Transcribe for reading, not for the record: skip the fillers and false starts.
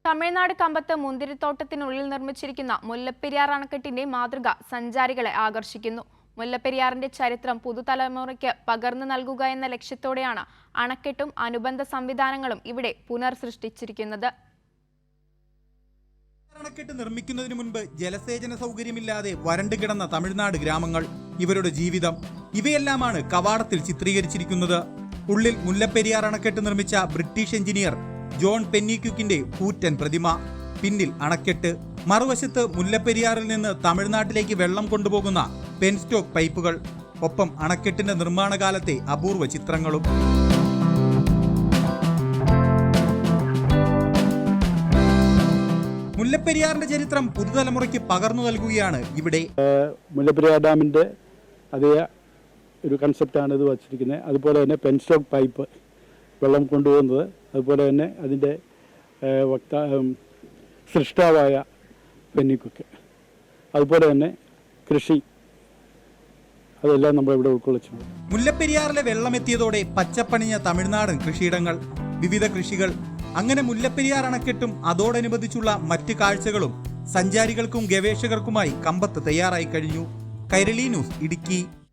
തമിഴ്നാട് കമ്പത്ത് മുന്തിരിത്തോട്ടത്തിനുള്ളിൽ നിർമ്മിച്ചിരിക്കുന്ന മുല്ലപ്പെരിയാർ അണക്കെട്ടിന്റെ മാതൃക സഞ്ചാരികളെ ആകർഷിക്കുന്നു. മുല്ലപ്പെരിയാറിന്റെ ചരിത്രം പുതുതലമുറയ്ക്ക് പകർന്നു നൽകുക എന്ന ലക്ഷ്യത്തോടെയാണ് അണക്കെട്ടും അനുബന്ധ സംവിധാനങ്ങളും ഇവിടെ പുനർസൃഷ്ടിച്ചിരിക്കുന്നത്. അണക്കെട്ട് നിർമ്മിക്കുന്നതിന് മുൻപ് ജലസേചന സൗകര്യമില്ലാതെ വരണ്ടു കിടന്ന തമിഴ്നാട് ഗ്രാമങ്ങൾ, ഇവരുടെ ജീവിതം, ഇവയെല്ലാമാണ് കവാടത്തിൽ ചിത്രീകരിച്ചിരിക്കുന്നത്. ഉള്ളിൽ മുല്ലപ്പെരിയാർ അണക്കെട്ട് നിർമ്മിച്ച ബ്രിട്ടീഷ് എഞ്ചിനീയർ ജോൺ പെന്നിക്യുക്കിന്റെ കൂറ്റൻ പ്രതിമ, പിന്നിൽ അണക്കെട്ട്, മറുവശത്ത് മുല്ലപ്പെരിയാറിൽ നിന്ന് തമിഴ്നാട്ടിലേക്ക് വെള്ളം കൊണ്ടുപോകുന്ന പെൻസ്റ്റോക്ക് പൈപ്പുകൾ, ഒപ്പം അണക്കെട്ടിന്റെ നിർമ്മാണ കാലത്തെ അപൂർവ ചിത്രങ്ങളും. മുല്ലപ്പെരിയാറിന്റെ ചരിത്രം പുതുതലമുറയ്ക്ക് പകർന്നു നൽകുകയാണ് ഇവിടെ. മുല്ലപ്പെരിയാർ ഡാമിന്റെ അതേ ഒരു കൺസെപ്റ്റാണ് ഇത് വച്ചിരിക്കുന്നത്. അതുപോലെ തന്നെ പെൻസ്റ്റോക്ക് പൈപ്പ് വെള്ളം കൊണ്ടുപോകുന്നത്, അതുപോലെ തന്നെ അതിൻ്റെ സൃഷ്ടാവായ പെന്നിക്കുക്ക്, അതുപോലെ തന്നെ കൃഷി, അതെല്ലാം നമ്മളിവിടെ ഉൾക്കൊള്ളിച്ചിട്ടുണ്ട്. മുല്ലപ്പെരിയാറിലെ വെള്ളം എത്തിയതോടെ പച്ചപ്പണിഞ്ഞ തമിഴ്നാടൻ കൃഷിയിടങ്ങൾ, വിവിധ കൃഷികൾ, അങ്ങനെ മുല്ലപ്പെരിയാർ അണക്കെട്ടും അതോടനുബന്ധിച്ചുള്ള മറ്റ് കാഴ്ചകളും സഞ്ചാരികൾക്കും ഗവേഷകർക്കുമായി കമ്പത്ത് തയ്യാറായി കഴിഞ്ഞു. കൈരളി ന്യൂസ്, ഇടുക്കി.